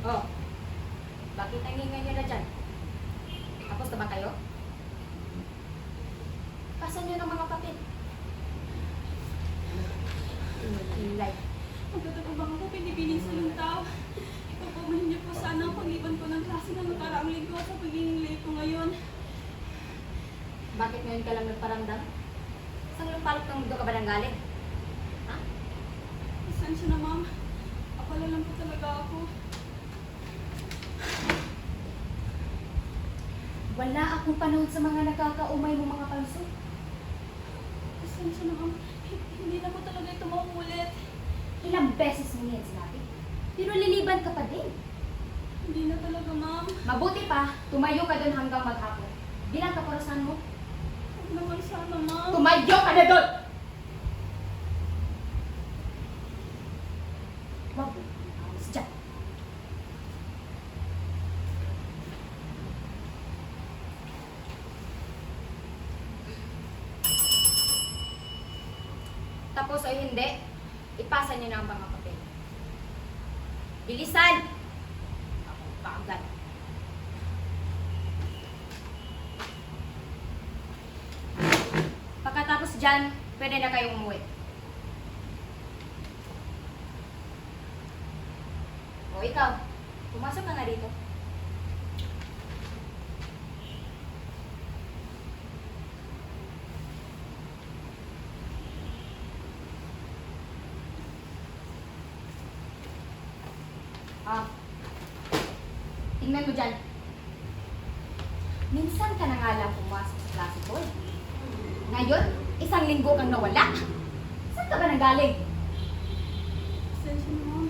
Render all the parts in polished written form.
Oh, bakit ang ingay nyo na dyan? Tapos na ba kayo? Pasan nyo ng mga papel. Ingay. Magtatabang ako, pinipiling sa luntaw. Ipagpamahin niyo po sana ang pagliban ko ng klase na nakaraang linggo sa pagiging late ko ngayon. Bakit ngayon ka lang nagparamdam? Saan yung palok ng mundo ka ba nang galing? Ha? Pasensya na, ma'am. Akala lang po talaga ako. Wala akong panahon sa mga nakakaumay mo mga palso. Pasensya na, ma'am. Hindi na po talaga ito mauulit. Ilang beses mo yan sinabi. Pero liliban ka pa din. Hindi na talaga, ma'am. Mabuti pa, tumayo ka doon hanggang maghapon. Bilang kaparusahan mo, Huwag naman sana, ma'am. tumayo ka na doon! Wag mo, awas dyan. Tapos o hindi, ipasa niyo na ang mga papel. Bilisan! Ako, kaagad. Pagkatapos dyan, pwede na kayong umuwi. O ikaw, pumasok ka nga dito. Tingnan mo dyan. Minsan ka na nga lang pumasok sa klase ko eh. Ngayon, isang linggo kang nawala. Saan ka ba nanggaling? Pasensya na, ma'am.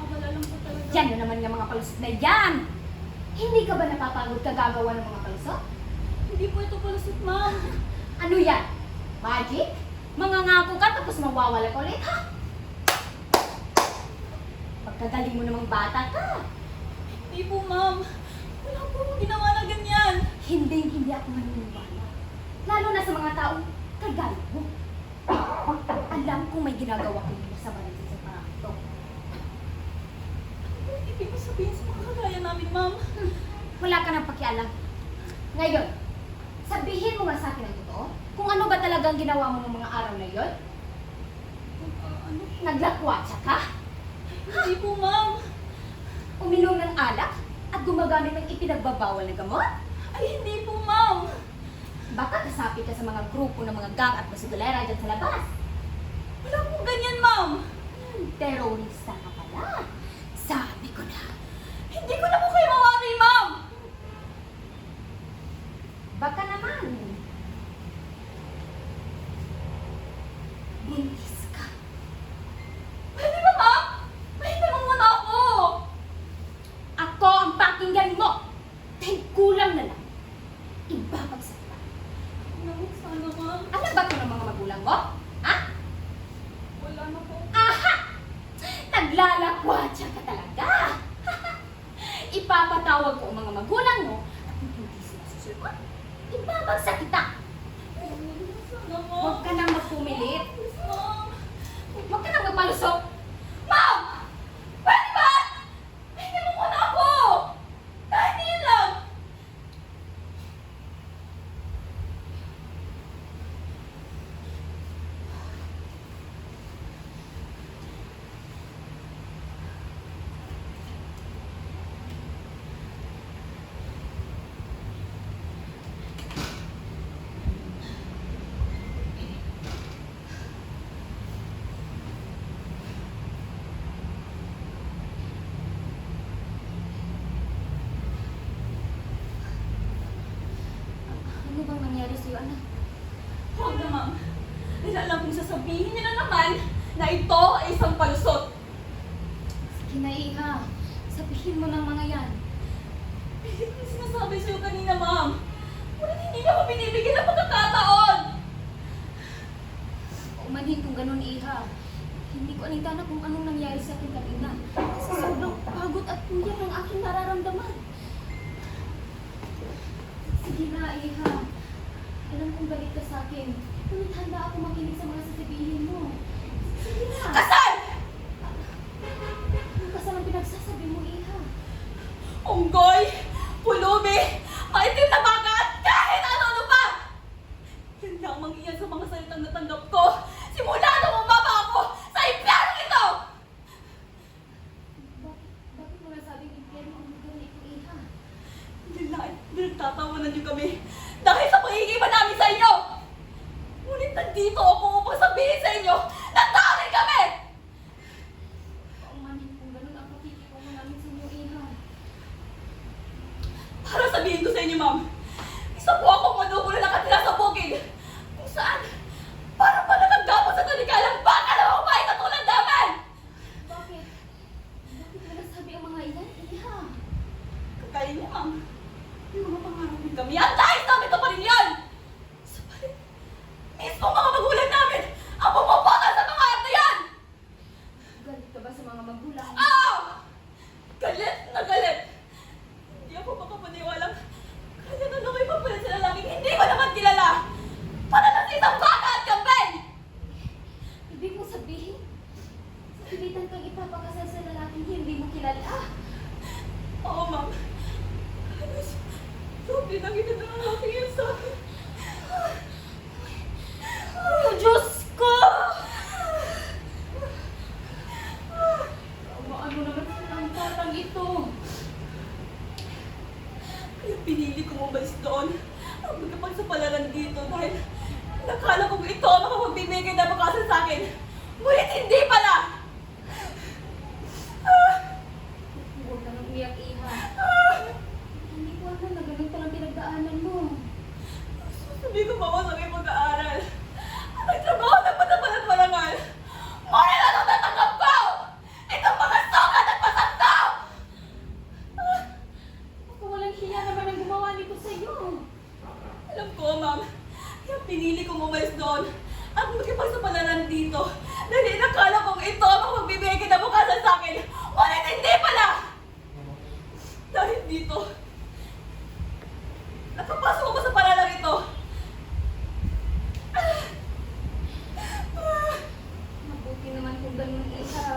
Akala lang po talaga. Yan na naman ng mga palusot na yan. Hindi ka ba napapagod kagagawa ng mga palusot? Hindi po ito palusot, ma'am. Ano yan? Magic? Mangangako ka tapos mawawala ka ulit, ha? Pagkagaling mo namang bata ka. Hindi po, ma'am. Wala po akong ginawa na ganyan. Hindi ako maniniwala. Lalo na sa mga taong kagaya mo. Alam kong may ginagawa kang masama rin sa parang ito. Ano ibig ko sabihin sa mga kagaya namin, ma'am? Wala ka nang pakialam. Ngayon, sabihin mo nga sa akin ang totoo kung ano ba talagang ginawa mo ng mga araw na yon? Ano? Naglakwatsa ka? Hindi po, ma'am. Uminom ng alak at gumagamit ng ipinagbabawal na gamot? Ay, hindi po, ma'am. Baka kasapi ka sa mga grupo ng mga gang at basudolera dyan sa labas. Wala pong ganyan, ma'am. Terorista ka pala. Sabi ko na. Hindi ko na po kayo mawari, ma'am. Baka naman. Buntis ka. Pwede ba, ma'am? Mahinta mo muna ako. Ako ang pakinggan mo. Dahil kulang na lang. Ibabagsak ka. Naman sana, ma'am. Alam ba ito ng mga magulang mo? Ha? Wala na po. Aha! Naglalakwatsa ka talaga. Ipapatawag ko ang mga magulang mo at kung hindi sila susunod, ibabagsak kita. Sana, ma'am. Huwag ka nang magpumilit. Ma'am. Huwag ka nang magpalusok. Ma'am! Pwede ba? Hindi mo muna ako. Kahit yun lang. Ano bang nangyari sa'yo, anak? Huwag na, ma'am. Dahil alam kong sasabihin niyo na naman na ito ay isang palusot. Sige na, Iha. Sabihin mo ng mga yan. Pilit ko sinasabi sa'yo kanina, ma'am. Ngunit hindi niyo ako binibigyan ng pagkakataon. Umanhin kung ganun, Iha. Hindi ko alintana kung anong nangyari sa akin kanina. Kasi sobrang pagod at puyat ang aking nararamdaman. Sige na, Iha. Alam kong galit ka sa akin. Ngunit handa ako makinig sa mga sasabihin mo. Sige na. Kasal! Ano kasal ang pinagsasabi mo, Iha? pilitan kang ipapakasal sa lalaking hindi mo kilala. Oo, ma'am. Halos, sobrang nakita ng lalaki yan sa akin. Oh, Diyos ko! Ano naman ang batang ito? Kaya pinili kong umalis doon. Ang magkapagsapalaran dito dahil nakala kong ito ang makapagbibigay na makasal sa akin. Ngunit hindi pala! Huwag ka nang umiyak, Iha. Hindi ko alam na ganun palang pinagdaanan mo. Sabi ko ba sa aking pag-aaral? Nagtrabaho na patapalan marangal. Ngunit ano natanggap ko? Itong mga sukat at pasandaw! Baka walang hiya naman ang gumawa nito sa'yo. Alam ko, ma'am. Kaya pinili kong umalis doon at makipagsapalaran dito dahil nakala kong ito ang makapagbibigay kinabukasan sa akin. Ngunit hindi pala! Dahil dito, nakapasok ako sa paralang ito. Mabuti naman kung ganun, Iha.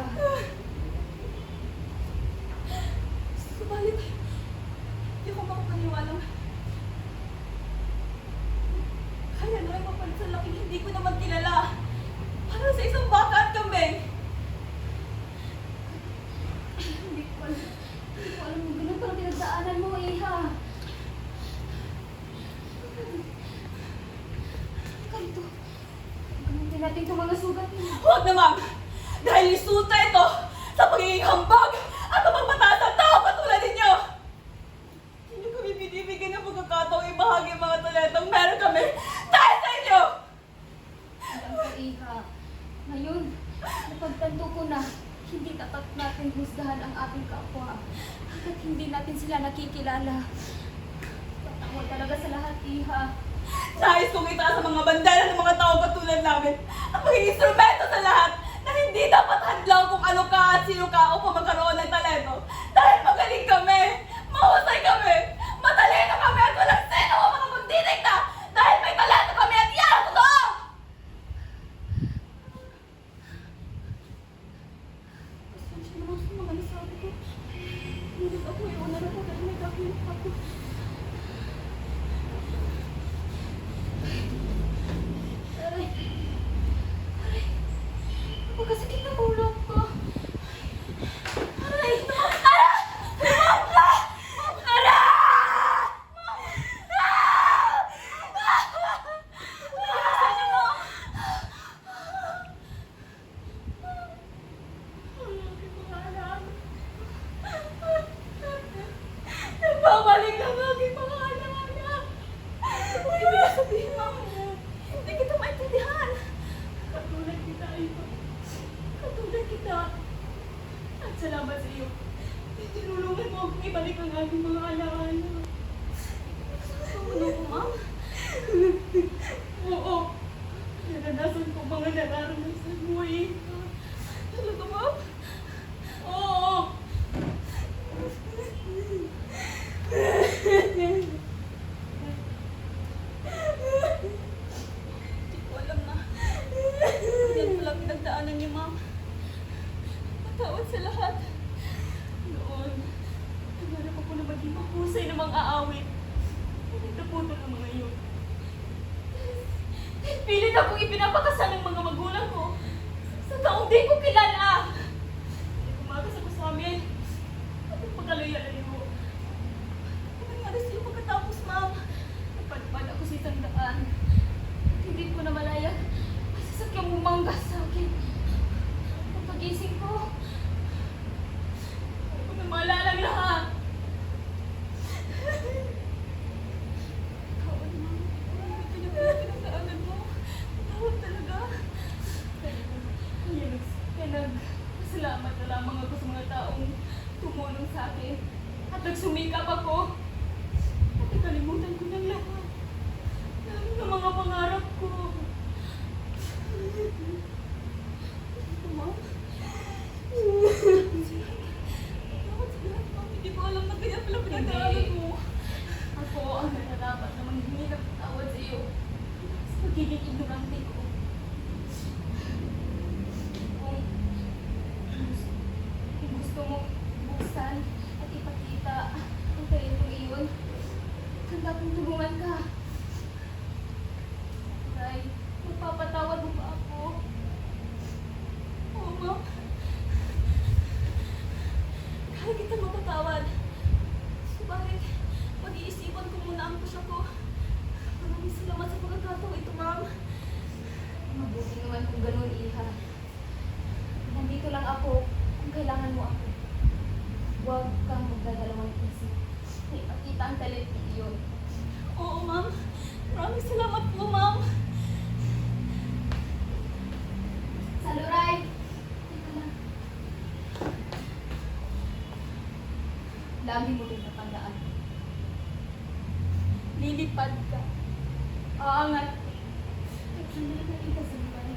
Subalit, hindi ako makapaniwalang kaya na lang mapalit sa laking hindi ko naman kilala para sa isang baka at kambing. Hindi ko alam. Hindi ko alam kung ganun palang pinagdaanan mo, Iha. Ganito. Gamitin natin itong mga sugat niya. Huwag na, ma'am! Dahil resulta ito sa pagiging hambag at mapagmataas ang tao katulad ninyo! Hindi kami binibigyan ng pagkakataong ibahagi ang mga talentang meron kami dahil sa inyo! Alam ko, Iha. Ngayon, napagtanto ko na hindi tapat natin husgahan ang ating kapwa at hindi natin sila nakikilala. Patawad talaga sa lahat, Iha. Nais kong itaas sa mga bandera ng mga tao katulad namin at maging instrumento sa lahat na hindi dapat hadlang kung ano ka at sino ka upang magkaroon ng talento. Dahil magaling kami, mahusay kami, matalino kami at walang sino ang makapagdidikta dahil may talento kami at yan ang totoo! Pasensya naman sa mga nasabi ko. Ngunit ako yung una na pagkarinig ako yung ako. Aray! Aray! Napakasakit ng ulo ko. Aray! Aray! Nagbabalik ang aking mga anak-anak. Ibig sabihin, ma'am, hindi kita maintindihan. Katulad kita, Iva. Katulad kita. At salamat sa iyo. Tinulungan mo akong ibalik ang aking mga anak-anak. Ano ko, ma'am? Oo. Naranasan ko mga nararanasan mo, Iva. Talaga, ma'am? Oo. Hindi ko alam na. Yan pala pinagdaanan niyo, ma'am. Patawad sa lahat. Noon, nangarap ako na maging mahusay na mga aawit. Ngunit naputol ang mga iyon. Pilit akong ipinapakasal ng mga magulang ko sa taong di ko kilala. Kumakas ako sa amin at nagpagkalayalan niyo. Ano nangyari sa iyo pagkatapos, ma'am? Napadpad ako sa isang daan. Hindi ko na malaya. May sasakyang bumangga sa akin. Pagpagising ko, Ako na maalala ang lahat. Tawad, ma'am. Pinagdaanan mo. Tawad talaga. Salamat na lamang ako sa mga taong tumulong sa akin. At nagsumikap ako. At nakalimutan ko ng lahat. Lalo ng mga pangarap ko. Ma'am? Tawad sa lahat, ma'am. Hindi ko alam na kaya pala pinagdaanan mo. ako ang nararapat na manghingi ng tawad sa iyo sa pagiging ignorante ko. patawad. Subalit, pag-iisipan ko muna ang puso ko. Maraming salamat sa pagkakataon ito, ma'am. Mabuti naman kung ganun, Iha. Nandito lang ako kung kailangan mo ako. Huwag kang magdadalawang isip. Ipakita ang talent iyon. Oo, ma'am. Maraming salamat po, ma'am. Saluray! Teka lang. Lagi mo rin tatandaan. Lilipad ka. Aangat. At hindi na kita sa lugar.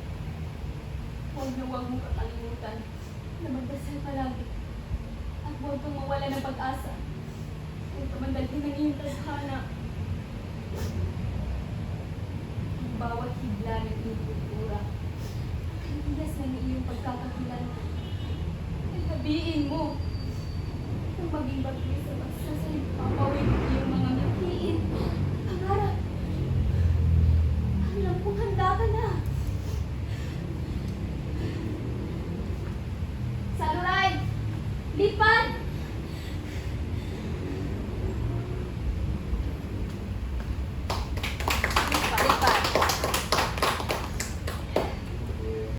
Huwag mo kakalimutan na magdasal palagi. At huwag kang mawala ng pag-asa. Huwag ka man dalhin ng iyong tadhana. Ang bawat higla ng iyong kultura. Kanilas ng iyong pagkakakilan. Ay sabihin mo kung maging bagay sa magsasalit papawin ng iyong mga ngatiin. Pangarap. Alam kong handa ka na. Saluray! Lipad!